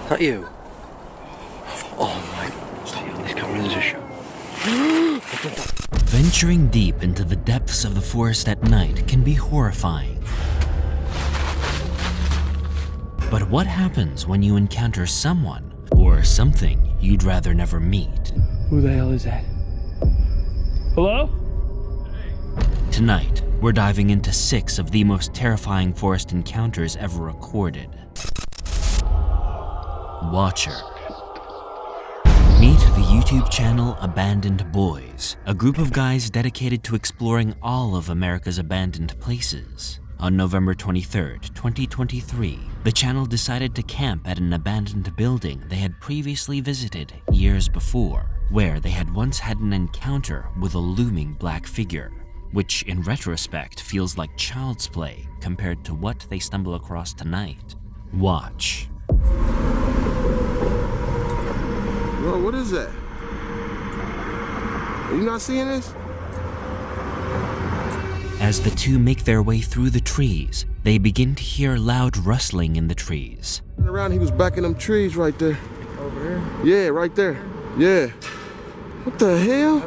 Not you. Oh my. Stay on this camera, there's a show. Venturing deep into the depths of the forest at night can be horrifying. But what happens when you encounter someone or something you'd rather never meet? Who the hell is that? Hello? Tonight, we're diving into 6 of the most terrifying forest encounters ever recorded. Watcher. Meet the YouTube channel Abandoned Boys, a group of guys dedicated to exploring all of America's abandoned places. On November 23rd, 2023, the channel decided to camp at an abandoned building they had previously visited years before, where they had once had an encounter with a looming black figure, which in retrospect feels like child's play compared to what they stumble across tonight. Watch. Bro, what is that? Are you not seeing this? As the two make their way through the trees, they begin to hear loud rustling in the trees. Around, he was back in them trees right there. Over here? Yeah, right there. Yeah. What the hell?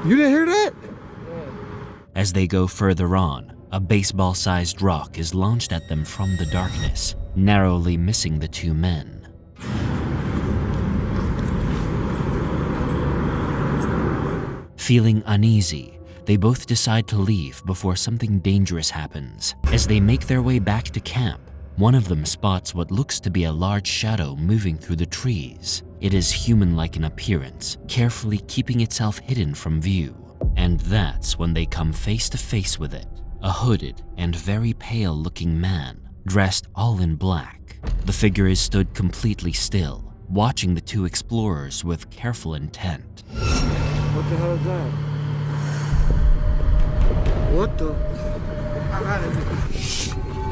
You didn't hear that? As they go further on, a baseball-sized rock is launched at them from the darkness, narrowly missing the 2 men. Feeling uneasy, they both decide to leave before something dangerous happens. As they make their way back to camp, one of them spots what looks to be a large shadow moving through the trees. It is human-like in appearance, carefully keeping itself hidden from view. And that's when they come face to face with it, a hooded and very pale-looking man, dressed all in black. The figure is stood completely still, watching the 2 explorers with careful intent. What the hell is that? What the?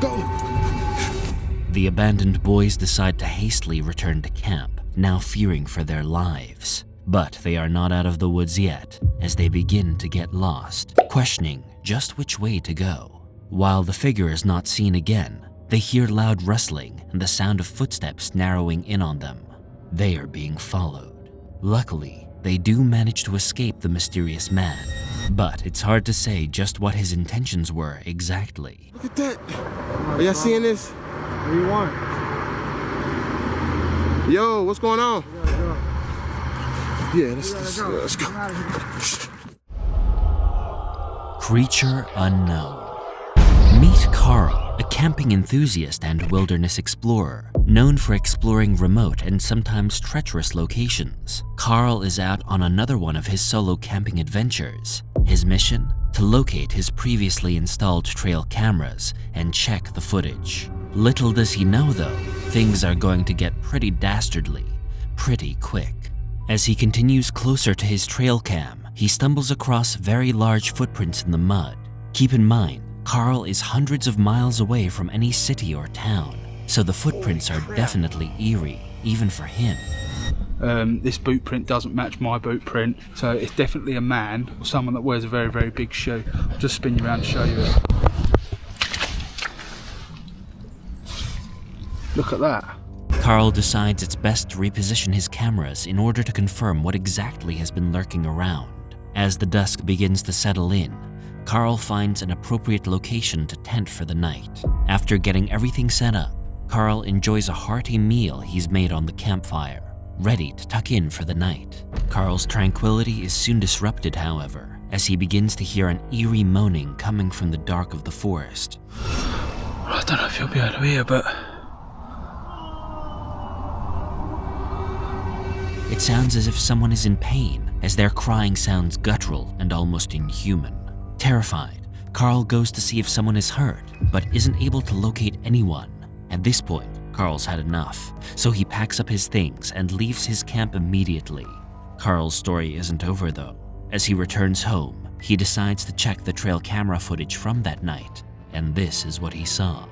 Go! The abandoned boys decide to hastily return to camp, now fearing for their lives. But they are not out of the woods yet, as they begin to get lost, questioning just which way to go. While the figure is not seen again, they hear loud rustling and the sound of footsteps narrowing in on them. They are being followed. Luckily, they do manage to escape the mysterious man, but it's hard to say just what his intentions were exactly. Look at that! Are y'all seeing this? What do you want? Yo, what's going on? We gotta go. Yeah, let's go. I'm out of here. Creature unknown. Meet Carl, a camping enthusiast and wilderness explorer, known for exploring remote and sometimes treacherous locations. Carl is out on another one of his solo camping adventures. His mission? To locate his previously installed trail cameras and check the footage. Little does he know though, things are going to get pretty dastardly, pretty quick. As he continues closer to his trail cam, he stumbles across very large footprints in the mud. Keep in mind, Carl is hundreds of miles away from any city or town, so the footprints are definitely eerie, even for him. This boot print doesn't match my boot print, so it's definitely a man, or someone that wears a very, very big shoe. I'll just spin you around to show you it. Look at that. Carl decides it's best to reposition his cameras in order to confirm what exactly has been lurking around. As the dusk begins to settle in, Carl finds an appropriate location to tent for the night. After getting everything set up, Carl enjoys a hearty meal he's made on the campfire, ready to tuck in for the night. Carl's tranquility is soon disrupted, however, as he begins to hear an eerie moaning coming from the dark of the forest. I don't know if you'll be able to hear, but... It sounds as if someone is in pain, as their crying sounds guttural and almost inhuman. Terrified, Carl goes to see if someone is hurt, but isn't able to locate anyone. At this point, Carl's had enough, so he packs up his things and leaves his camp immediately. Carl's story isn't over though. As he returns home, he decides to check the trail camera footage from that night, and this is what he saw.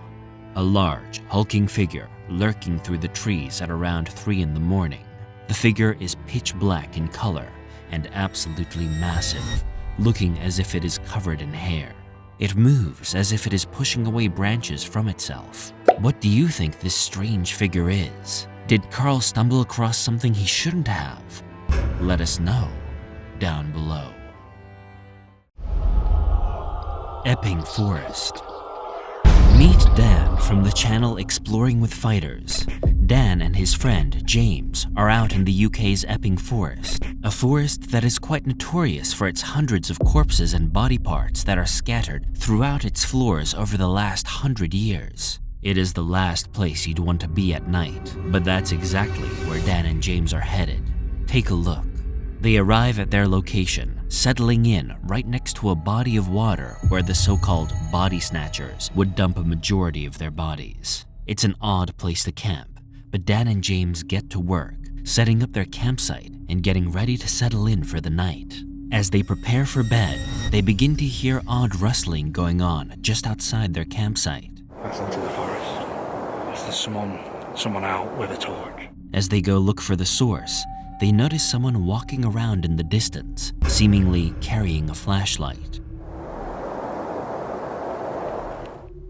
A large, hulking figure lurking through the trees at around 3 in the morning. The figure is pitch black in color and absolutely massive, looking as if it is covered in hair. It moves as if it is pushing away branches from itself. What do you think this strange figure is? Did Carl stumble across something he shouldn't have? Let us know down below. Epping Forest. Meet Dan from the channel Exploring with Fighters. Dan and his friend James are out in the UK's Epping Forest, a forest that is quite notorious for its hundreds of corpses and body parts that are scattered throughout its floors over the last 100 years. It is the last place you'd want to be at night, but that's exactly where Dan and James are headed. Take a look. They arrive at their location, settling in right next to a body of water where the so-called body snatchers would dump a majority of their bodies. It's an odd place to camp, but Dan and James get to work, setting up their campsite and getting ready to settle in for the night. As they prepare for bed, they begin to hear odd rustling going on just outside their campsite. That's into the forest. There's someone out with a torch. As they go look for the source, they notice someone walking around in the distance, seemingly carrying a flashlight.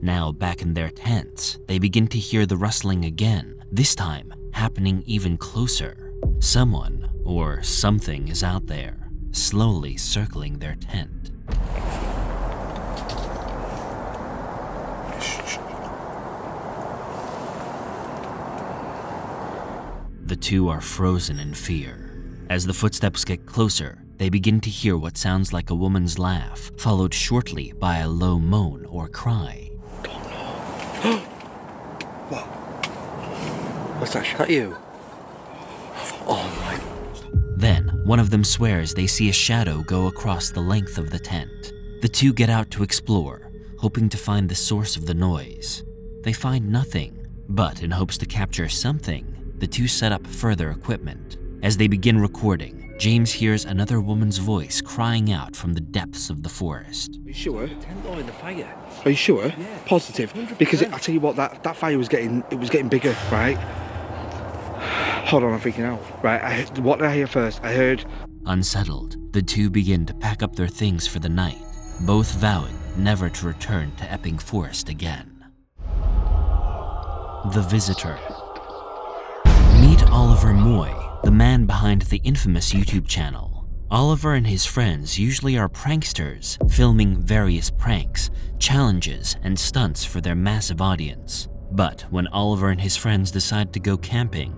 Now back in their tents, they begin to hear the rustling again, this time happening even closer. Someone or something is out there, slowly circling their tent. The two are frozen in fear. As the footsteps get closer, they begin to hear what sounds like a woman's laugh, followed shortly by a low moan or cry. What? What's that shot you? Oh my. Then, one of them swears they see a shadow go across the length of the tent. The two get out to explore, hoping to find the source of the noise. They find nothing, but in hopes to capture something, the two set up further equipment. As they begin recording, James hears another woman's voice crying out from the depths of the forest. Are you sure? The tent or in the fire? Are you sure? Yeah. Positive? 100%. Because I tell you what, that fire was getting bigger, right? Hold on, I'm freaking out. Right, what did I hear first? I heard... Unsettled, the two begin to pack up their things for the night, both vowing never to return to Epping Forest again. The Visitor. Meet Oliver Moy, the man behind the infamous YouTube channel. Oliver and his friends usually are pranksters, filming various pranks, challenges, and stunts for their massive audience. But when Oliver and his friends decide to go camping,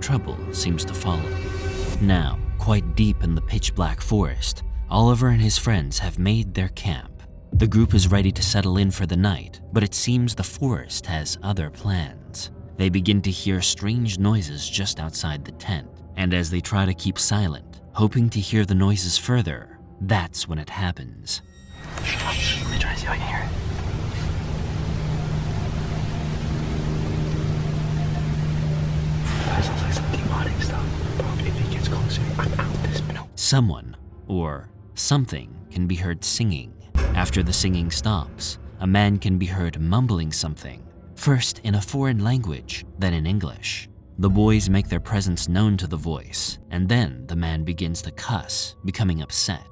trouble seems to follow. Now, quite deep in the pitch-black forest, Oliver and his friends have made their camp. The group is ready to settle in for the night, but it seems the forest has other plans. They begin to hear strange noises just outside the tent, and as they try to keep silent, hoping to hear the noises further, that's when it happens. Let me try and see if I can hear it. That sounds like some demonic stuff, but if it gets closer, I'm out this minute. Someone, or something, can be heard singing. After the singing stops, a man can be heard mumbling something, first in a foreign language, then in English. The boys make their presence known to the voice, and then the man begins to cuss, becoming upset.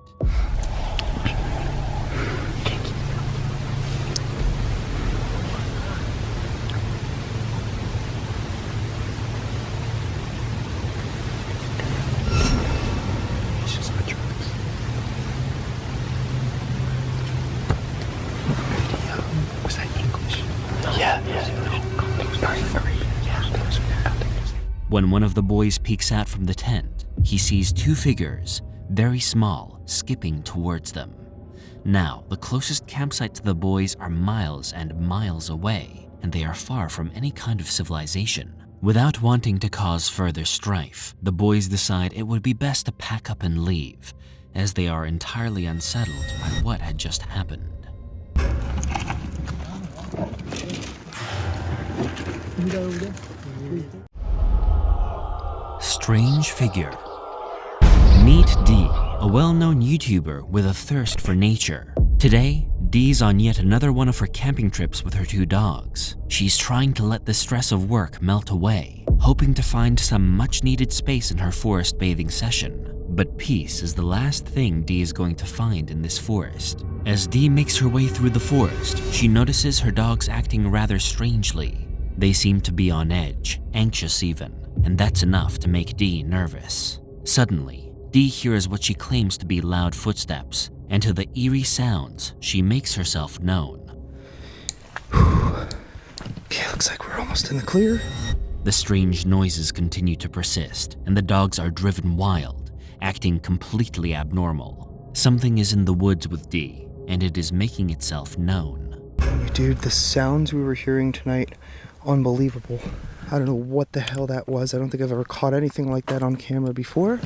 It's just like drugs. Was that English? Yeah. When one of the boys peeks out from the tent, he sees two figures, very small, skipping towards them. Now, the closest campsite to the boys are miles and miles away, and they are far from any kind of civilization. Without wanting to cause further strife, the boys decide it would be best to pack up and leave, as they are entirely unsettled by what had just happened. Strange figure. Meet Dee, a well-known YouTuber with a thirst for nature. Today, Dee's on yet another one of her camping trips with her two dogs. She's trying to let the stress of work melt away, hoping to find some much-needed space in her forest bathing session. But peace is the last thing Dee is going to find in this forest. As Dee makes her way through the forest, she notices her dogs acting rather strangely. They seem to be on edge, anxious even, and that's enough to make Dee nervous. Suddenly, Dee hears what she claims to be loud footsteps, and to the eerie sounds, she makes herself known. Okay, looks like we're almost in the clear. The strange noises continue to persist, and the dogs are driven wild, acting completely abnormal. Something is in the woods with Dee, and it is making itself known. Dude, the sounds we were hearing tonight, unbelievable. I don't know what the hell that was. I don't think I've ever caught anything like that on camera before.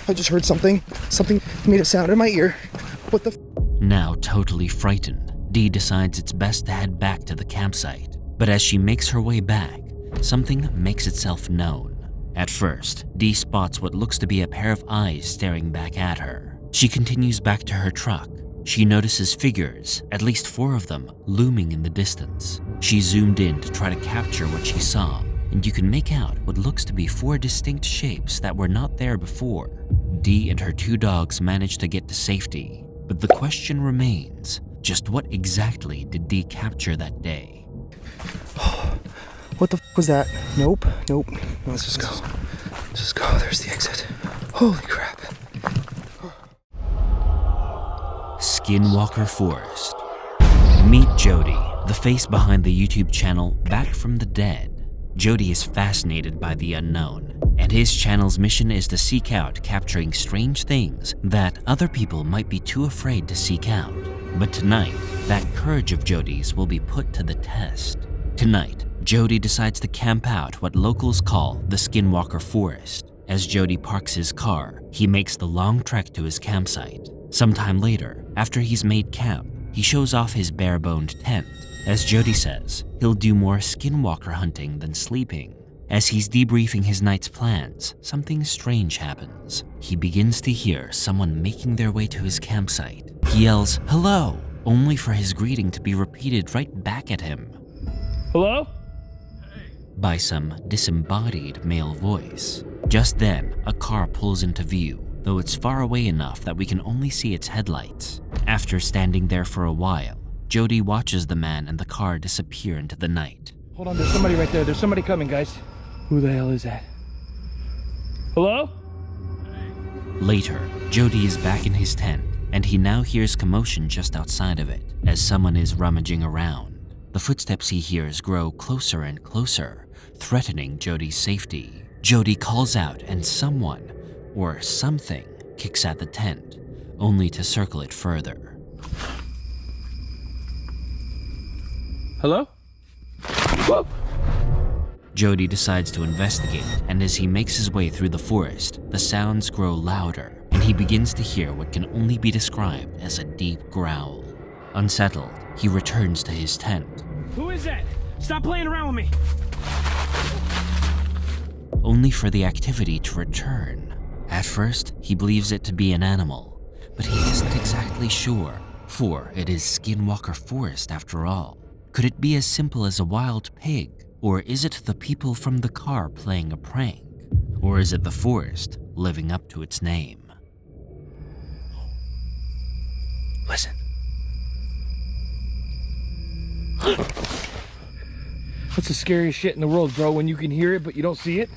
I just heard something. Something made a sound in my ear. What the f? Now totally frightened, Dee decides it's best to head back to the campsite. But as she makes her way back, something makes itself known. At first, Dee spots what looks to be a pair of eyes staring back at her. She continues back to her truck. She notices figures, at least 4 of them, looming in the distance. She zoomed in to try to capture what she saw, and you can make out what looks to be 4 distinct shapes that were not there before. Dee and her 2 dogs managed to get to safety, but the question remains, just what exactly did Dee capture that day? What the f was that? Nope. Let's just go. Just go. There's the exit. Holy crap. Skinwalker Forest. Meet Jody, the face behind the YouTube channel Back from the Dead. Jody is fascinated by the unknown, and his channel's mission is to seek out capturing strange things that other people might be too afraid to seek out. But tonight, that courage of Jody's will be put to the test. Tonight, Jody decides to camp out what locals call the Skinwalker Forest. As Jody parks his car, he makes the long trek to his campsite. Sometime later, after he's made camp, he shows off his bare-boned tent. As Jody says, he'll do more skinwalker hunting than sleeping. As he's debriefing his night's plans, something strange happens. He begins to hear someone making their way to his campsite. He yells, "Hello!" only for his greeting to be repeated right back at him. Hello? By some disembodied male voice. Just then, a car pulls into view, though it's far away enough that we can only see its headlights. After standing there for a while, Jody watches the man and the car disappear into the night. Hold on, there's somebody right there. There's somebody coming, guys. Who the hell is that? Hello? Later, Jody is back in his tent, and he now hears commotion just outside of it, as someone is rummaging around. The footsteps he hears grow closer and closer, threatening Jody's safety. Jody calls out and someone, or something, kicks at the tent, only to circle it further. Hello? Whoa! Jody decides to investigate, and as he makes his way through the forest, the sounds grow louder, and he begins to hear what can only be described as a deep growl. Unsettled, he returns to his tent. Who is that? Stop playing around with me! Only for the activity to return. At first, he believes it to be an animal, but he isn't exactly sure, for it is Skinwalker Forest after all. Could it be as simple as a wild pig? Or is it the people from the car playing a prank? Or is it the forest living up to its name? Listen. What's the scariest shit in the world, bro? When you can hear it, but you don't see it?